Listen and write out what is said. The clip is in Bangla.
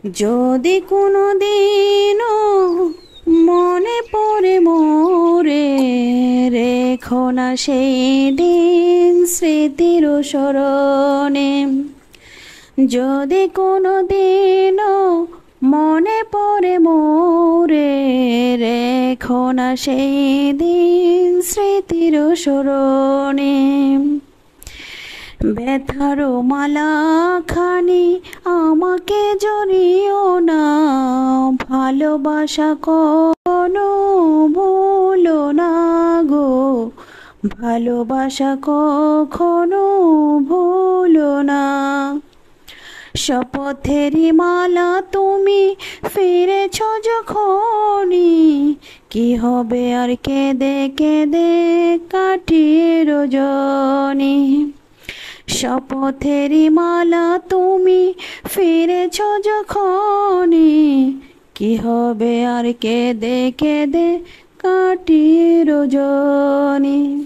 যদি কোনো দিনও মনে পড়ে মোরে, রেখো না সেই দিন স্মৃতির স্মরণে। যদি কোনো দিনও মনে পড়ে মোরে, রেখো না সেই দিন স্মৃতির স্মরণে। ব্যথার মালাখানি আমাকে জড়িও না, ভালোবাসা কোনো ভুলো না গো, ভালোবাসা কখনো ভুলো না। শপথেরই মালা তুমি ফিরেছ যখনই, কি হবে আর কেঁদে কেঁদে কাটিয়ে রজনী। শপথেরই মালা তুমি ফিরেছ যখনই, কি হবে আর কেঁদে কেঁদে কাটিয়ে রজনী।